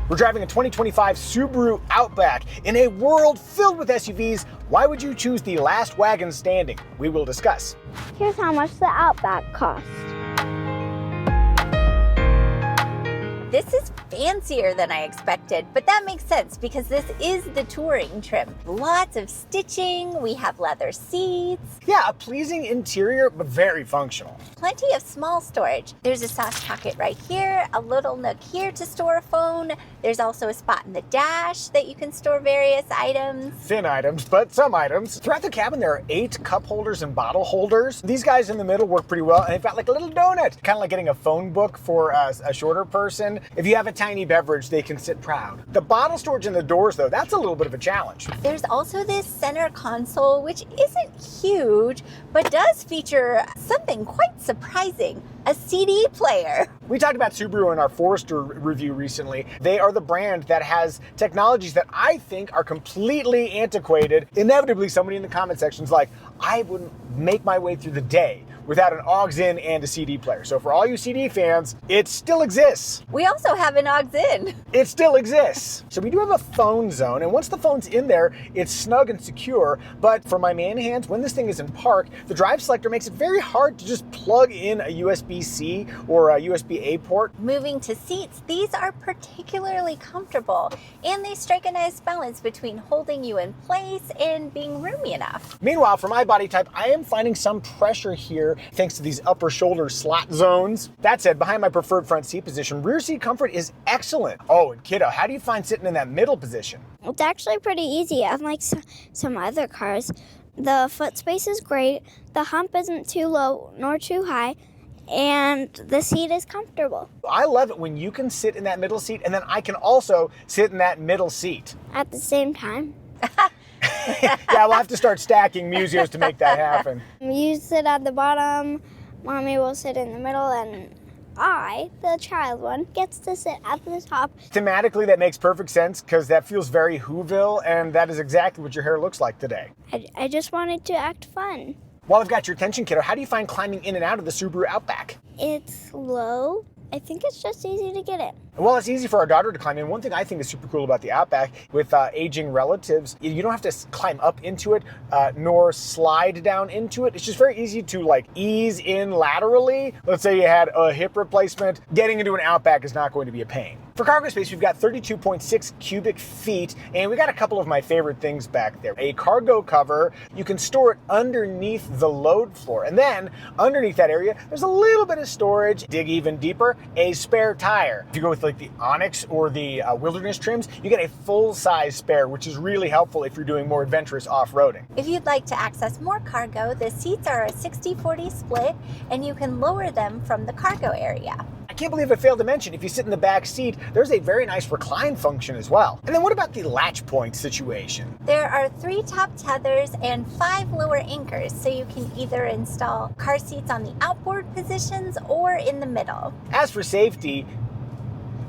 We're driving a 2025 Subaru Outback in a world filled with SUVs. Why would you choose the last wagon standing? We will discuss. Here's how much the Outback cost. This is fancier than I expected, but that makes sense because this is the touring trim. Lots of stitching, we have leather seats. Yeah, a pleasing interior, but very functional. Plenty of small storage. There's a soft pocket right here, a little nook here to store a phone. There's also a spot in the dash that you can store various items. Thin items, but some items. Throughout the cabin, there are 8 cup holders and bottle holders. These guys in the middle work pretty well, and they've got like a little donut, kind of like getting a phone book for a shorter person. If you have a tiny beverage, they can sit proud. The bottle storage in the doors, though, that's a little bit of a challenge. There's also this center console, which isn't huge, but does feature something quite surprising, a CD player. We talked about Subaru in our Forester review recently. They are the brand that has technologies that I think are completely antiquated. Inevitably, somebody in the comment section's like, I wouldn't make my way through the day without an aux-in and a CD player. So for all you CD fans, it still exists. We also have an aux-in. It still exists. So we do have a phone zone, and once the phone's in there, it's snug and secure. But for my man hands, when this thing is in park, the drive selector makes it very hard to just plug in a USB-C or a USB-A port. Moving to seats, these are particularly comfortable, and they strike a nice balance between holding you in place and being roomy enough. Meanwhile, for my body type, I am finding some pressure here thanks to these upper shoulder slot zones. That said, behind my preferred front seat position, rear seat comfort is excellent. Oh, and kiddo, how do you find sitting in that middle position? It's actually pretty easy, unlike some other cars. The foot space is great, the hump isn't too low nor too high, and the seat is comfortable. I love it when you can sit in that middle seat, and then I can also sit in that middle seat. At the same time. Yeah, we'll have to start stacking Muzios to make that happen. You sit at the bottom, Mommy will sit in the middle, and I, the child one, gets to sit at the top. Thematically, that makes perfect sense because that feels very Whoville, and that is exactly what your hair looks like today. I just wanted to act fun. While I've got your attention, kiddo, how do you find climbing in and out of the Subaru Outback? It's low. I think it's just easy to get in. Well, it's easy for our daughter to climb in. One thing I think is super cool about the Outback with aging relatives, you don't have to climb up into it nor slide down into it. It's just very easy to like ease in laterally. Let's say you had a hip replacement. Getting into an Outback is not going to be a pain. For cargo space, we've got 32.6 cubic feet, and we got a couple of my favorite things back there. A cargo cover, you can store it underneath the load floor. And then underneath that area, there's a little bit of storage. Dig even deeper, a spare tire. If you go with like the Onyx or the Wilderness trims, you get a full-size spare, which is really helpful if you're doing more adventurous off-roading. If you'd like to access more cargo, the seats are a 60-40 split, and you can lower them from the cargo area. I can't believe I failed to mention, if you sit in the back seat, there's a very nice recline function as well. And then what about the latch point situation? There are 3 top tethers and 5 lower anchors, so you can either install car seats on the outboard positions or in the middle. As for safety,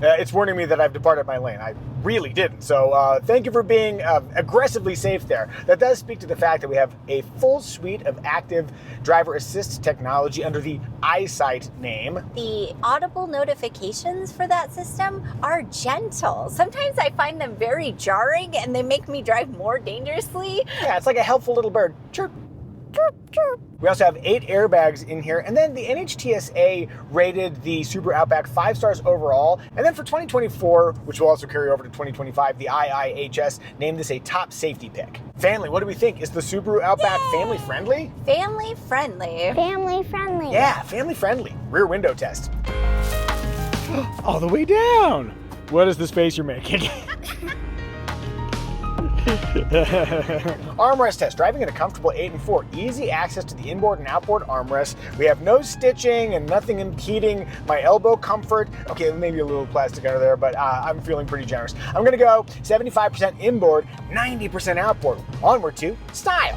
it's warning me that I've departed my lane. I really didn't. So thank you for being aggressively safe there. That does speak to the fact that we have a full suite of active driver assist technology under the EyeSight name. The audible notifications for that system are gentle. Sometimes I find them very jarring and they make me drive more dangerously. Yeah, it's like a helpful little bird. Chirp. We also have 8 airbags in here, and then the NHTSA rated the Subaru Outback 5 stars overall. And then for 2024, which will also carry over to 2025, the IIHS named this a top safety pick. Family, what do we think? Is the Subaru Outback family friendly? Family friendly. Family friendly. Yeah, family friendly. Rear window test. All the way down. What is the space you're making? Armrest test. Driving in a comfortable 8 and 4. Easy access to the inboard and outboard armrest. We have no stitching and nothing impeding my elbow comfort. Okay, maybe a little plastic under there, but I'm feeling pretty generous. I'm going to go 75% inboard, 90% outboard. Onward to style.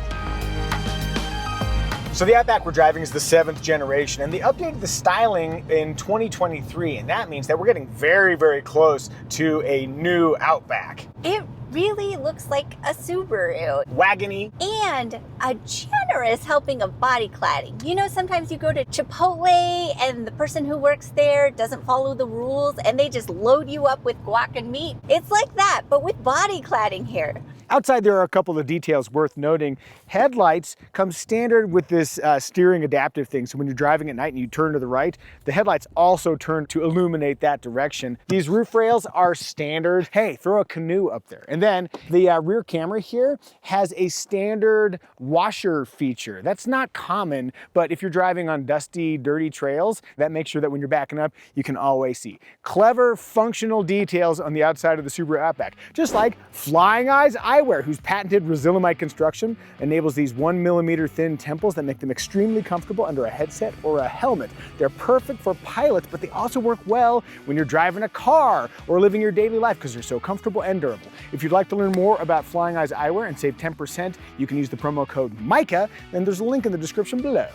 So the Outback we're driving is the 7th generation, and they updated the styling in 2023, and that means that we're getting very, very close to a new Outback. It really looks like a Subaru. Wagony. And a generous helping of body cladding. You know, sometimes you go to Chipotle and the person who works there doesn't follow the rules and they just load you up with guac and meat. It's like that, but with body cladding here. Outside, there are a couple of details worth noting. Headlights come standard with this steering adaptive thing. So when you're driving at night and you turn to the right, the headlights also turn to illuminate that direction. These roof rails are standard. Hey, throw a canoe up there. And then the rear camera here has a standard washer feature. That's not common, but if you're driving on dusty, dirty trails, that makes sure that when you're backing up, you can always see. Clever, functional details on the outside of the Subaru Outback. Just like Flying Eyes Eyewear, whose patented Resilimite construction enables these 1mm thin temples that make them extremely comfortable under a headset or a helmet. They're perfect for pilots, but they also work well when you're driving a car or living your daily life because they're so comfortable and durable. If you'd like to learn more about Flying Eyes Eyewear and save 10%, you can use the promo code Micah, and there's a link in the description below.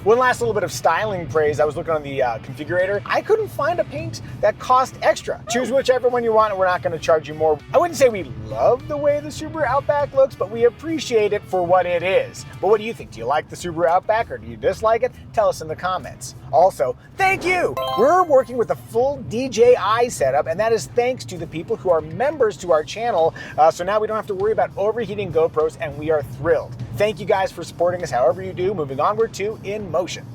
One last little bit of styling praise. I was looking on the configurator. I couldn't find a paint that cost extra. Choose whichever one you want and we're not gonna charge you more. I wouldn't say we love the way the Subaru Outback looks, but we appreciate it for what it is. But what do you think? Do you like the Subaru Outback or do you dislike it? Tell us in the comments. Also, thank you! We're working with a full DJI setup, and that is thanks to the people who are members to our channel. So now we don't have to worry about overheating GoPros, and we are thrilled. Thank you guys for supporting us however you do. Moving onward to In Motion.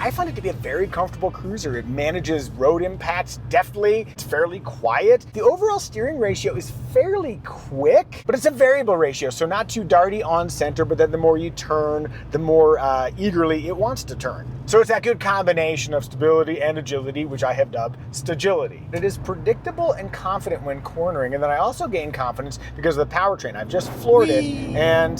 I find it to be a very comfortable cruiser. It manages road impacts deftly. It's fairly quiet. The overall steering ratio is fairly quick, but it's a variable ratio, so not too darty on center, but then the more you turn, the more eagerly it wants to turn. So it's that good combination of stability and agility, which I have dubbed Stagility. It is predictable and confident when cornering, and then I also gain confidence because of the powertrain. I've just floored it, and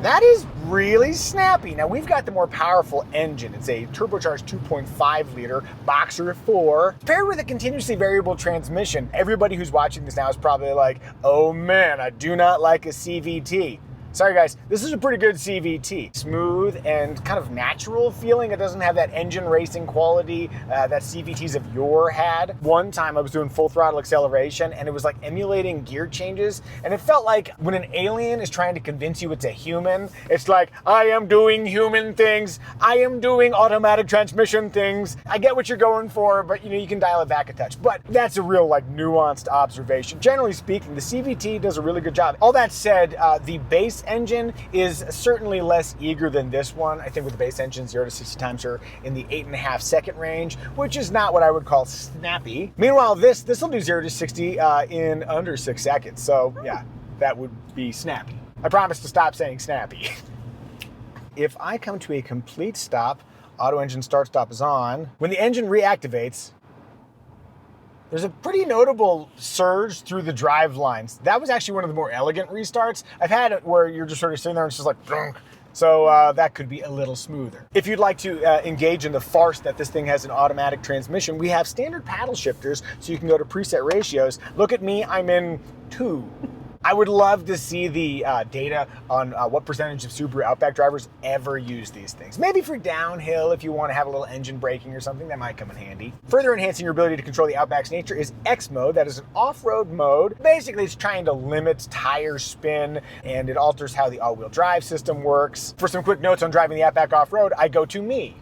that is really snappy. Now we've got the more powerful engine. It's a turbocharged 2.5 liter Boxer 4 paired with a continuously variable transmission. Everybody who's watching this now is probably like, oh man, I do not like a CVT. Sorry guys, this is a pretty good CVT. Smooth and kind of natural feeling. It doesn't have that engine racing quality that CVTs of yore had. One time I was doing full throttle acceleration and it was like emulating gear changes, and it felt like when an alien is trying to convince you it's a human, it's like, I am doing human things, I am doing automatic transmission things. I get what you're going for, but you know, you can dial it back a touch. But that's a real like nuanced observation. Generally speaking, the CVT does a really good job. All that said, the base engine is certainly less eager than this one. I think with the base engine, 0 to 60 times are in the 8.5 second range, which is not what I would call snappy. Meanwhile, this will do 0 to 60 in under 6 seconds. So yeah, that would be snappy. I promise to stop saying snappy. If I come to a complete stop, auto engine start stop is on. When the engine reactivates, there's a pretty notable surge through the drive lines. That was actually one of the more elegant restarts. I've had it where you're just sort of sitting there and it's just like, dunk. So that could be a little smoother. If you'd like to engage in the farce that this thing has an automatic transmission, we have standard paddle shifters, so you can go to preset ratios. Look at me, I'm in 2. I would love to see the data on what percentage of Subaru Outback drivers ever use these things. Maybe for downhill, if you want to have a little engine braking or something, that might come in handy. Further enhancing your ability to control the Outback's nature is X mode. That is an off-road mode. Basically, it's trying to limit tire spin, and it alters how the all-wheel drive system works. For some quick notes on driving the Outback off-road, I go to me.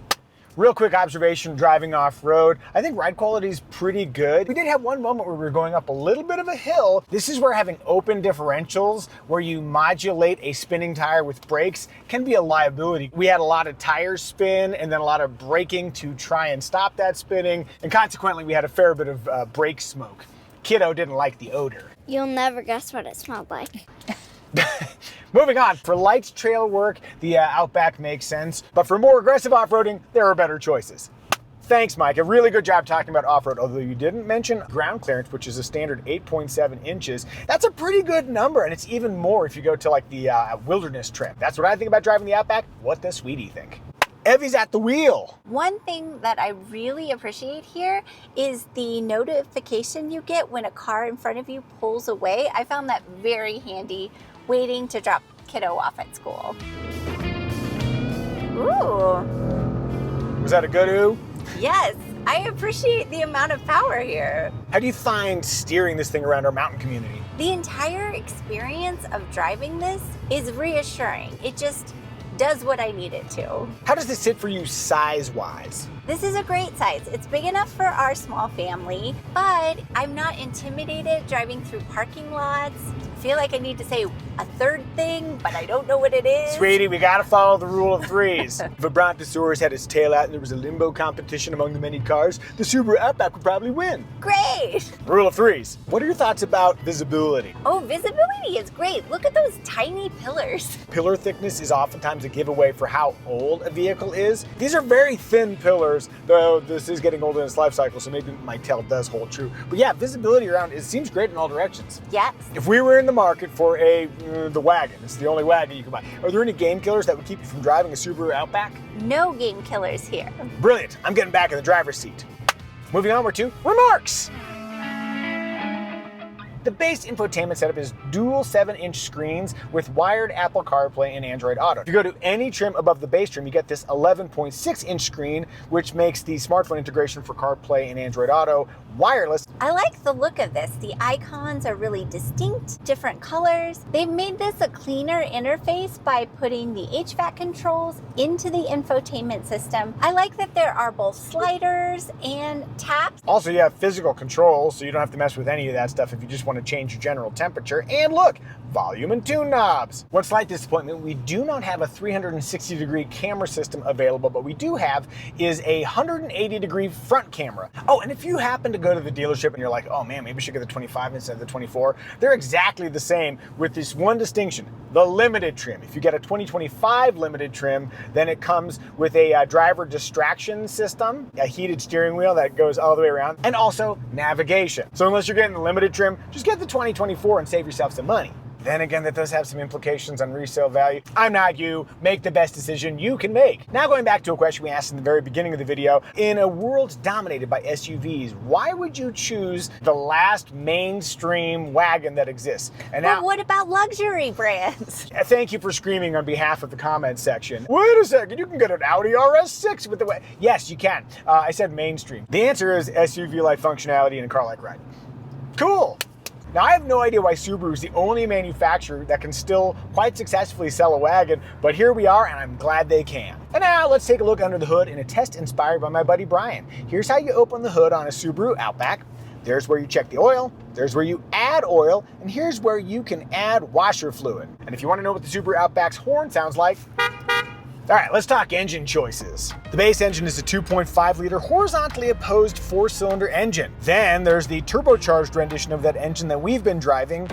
Real quick observation driving off-road. I think ride quality is pretty good. We did have one moment where we were going up a little bit of a hill. This is where having open differentials, where you modulate a spinning tire with brakes, can be a liability. We had a lot of tire spin and then a lot of braking to try and stop that spinning, and consequently we had a fair bit of brake smoke. Kiddo didn't like the odor. You'll never guess what it smelled like. Moving on, for light trail work, the Outback makes sense, but for more aggressive off-roading, there are better choices. Thanks, Mike. A really good job talking about off-road, although you didn't mention ground clearance, which is a standard 8.7 inches. That's a pretty good number, and it's even more if you go to like the wilderness trim. That's what I think about driving the Outback. What does Sweetie think? Evie's at the wheel. One thing that I really appreciate here is the notification you get when a car in front of you pulls away. I found that very handy waiting to drop Kiddo off at school. Ooh. Was that a good ooh? Yes, I appreciate the amount of power here. How do you find steering this thing around our mountain community? The entire experience of driving this is reassuring. It just does what I need it to. How does this sit for you size-wise? This is a great size. It's big enough for our small family, but I'm not intimidated driving through parking lots. I feel like I need to say a third thing, but I don't know what it is. Sweetie, we gotta follow the rule of threes. If a Brontosaurus had its tail out and there was a limbo competition among the many cars, the Subaru Outback would probably win. Great! Rule of threes. What are your thoughts about visibility? Oh, visibility is great. Look at those tiny pillars. Pillar thickness is oftentimes a giveaway for how old a vehicle is. These are very thin pillars, though this is getting older in its life cycle, so maybe my tale does hold true. But yeah, visibility around, it seems great in all directions. Yes. If we were in the market for the Wagon, it's the only wagon you can buy, are there any game killers that would keep you from driving a Subaru Outback? No game killers here. Brilliant. I'm getting back in the driver's seat. Moving onward to remarks. The base infotainment setup is dual 7-inch screens with wired Apple CarPlay and Android Auto. If you go to any trim above the base trim, you get this 11.6-inch screen, which makes the smartphone integration for CarPlay and Android Auto wireless. I like the look of this. The icons are really distinct, different colors. They've made this a cleaner interface by putting the HVAC controls into the infotainment system. I like that there are both sliders and taps. Also, you have physical controls, so you don't have to mess with any of that stuff if you just want to change your general temperature. And look, volume and tune knobs. One slight disappointment, we do not have a 360-degree camera system available, but we do have is a 180-degree front camera. Oh, and if you happen to go to the dealership and you're like, oh man, maybe I should get the 25 instead of the 24, they're exactly the same with this one distinction, the limited trim. If you get a 2025 limited trim, then it comes with a driver distraction system, a heated steering wheel that goes all the way around, and also navigation. So unless you're getting the limited trim, just get the 2024 and save yourself some money. Then again, that does have some implications on resale value. I'm not you. Make the best decision you can make. Now going back to a question we asked in the very beginning of the video, in a world dominated by SUVs, why would you choose the last mainstream wagon that exists? And now, but what about luxury brands? Thank you for screaming on behalf of the comment section. Wait a second, you can get an Audi RS6 with the Yes, you can. I said mainstream. The answer is SUV-like functionality and a car-like ride. Cool. Now, I have no idea why Subaru is the only manufacturer that can still quite successfully sell a wagon, but here we are, and I'm glad they can. And now, let's take a look under the hood in a test inspired by my buddy Brian. Here's how you open the hood on a Subaru Outback. There's where you check the oil, there's where you add oil, and here's where you can add washer fluid. And if you want to know what the Subaru Outback's horn sounds like, all right, let's talk engine choices. The base engine is a 2.5-liter horizontally opposed 4-cylinder engine. Then there's the turbocharged rendition of that engine that we've been driving.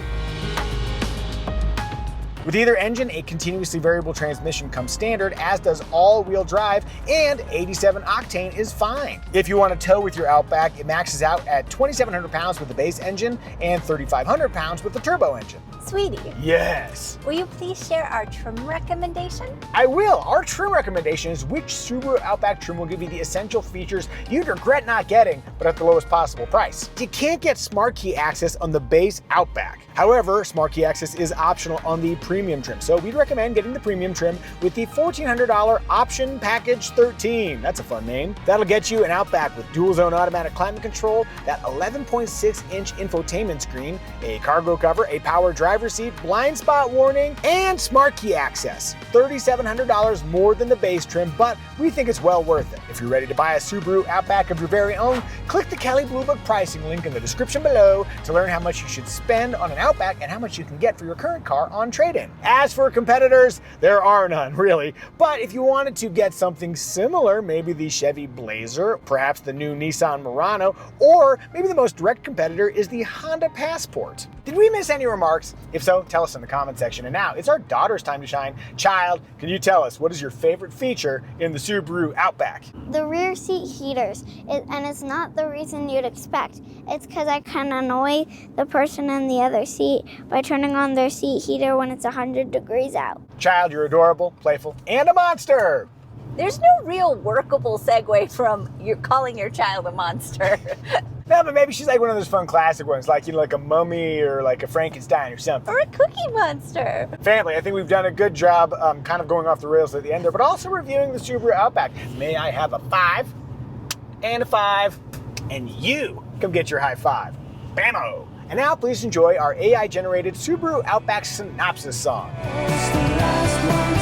With either engine, a continuously variable transmission comes standard, as does all-wheel drive, and 87 octane is fine. If you want to tow with your Outback, it maxes out at 2,700 pounds with the base engine and 3,500 pounds with the turbo engine. Sweetie. Yes. Will you please share our trim recommendation? I will. Our trim recommendation is which Subaru Outback trim will give you the essential features you'd regret not getting, but at the lowest possible price. You can't get Smart Key access on the base Outback. However, Smart Key access is optional on the premium trim, so we'd recommend getting the premium trim with the $1,400 Option Package 13. That's a fun name. That'll get you an Outback with dual-zone automatic climate control, that 11.6-inch infotainment screen, a cargo cover, a power driver seat, blind spot warning, and Smart Key access. $3,700 more than the base trim, but we think it's well worth it. If you're ready to buy a Subaru Outback of your very own, click the Kelley Blue Book pricing link in the description below to learn how much you should spend on an Outback and how much you can get for your current car on trade-in. As for competitors, there are none, really. But if you wanted to get something similar, maybe the Chevy Blazer, perhaps the new Nissan Murano, or maybe the most direct competitor is the Honda Passport. Did we miss any remarks? If so, tell us in the comment section. And now, it's our daughter's time to shine. Child, can you tell us what is your favorite feature in the Subaru Outback? The rear seat heaters, and it's not the reason you'd expect. It's because I can annoy the person in the other seat by turning on their seat heater when it's 100 degrees out. Child, you're adorable, playful, and a monster. There's no real workable segue from you calling your child a monster. No, but maybe she's like one of those fun classic ones, like, you know, like a mummy or like a Frankenstein or something. Or a cookie monster. Family, I think we've done a good job kind of going off the rails at the end there, but also reviewing the Subaru Outback. May I have a 5? and a 5, and you come get your high five. Bammo! And now please enjoy our AI-generated Subaru Outback Synopsis Song. It's the last one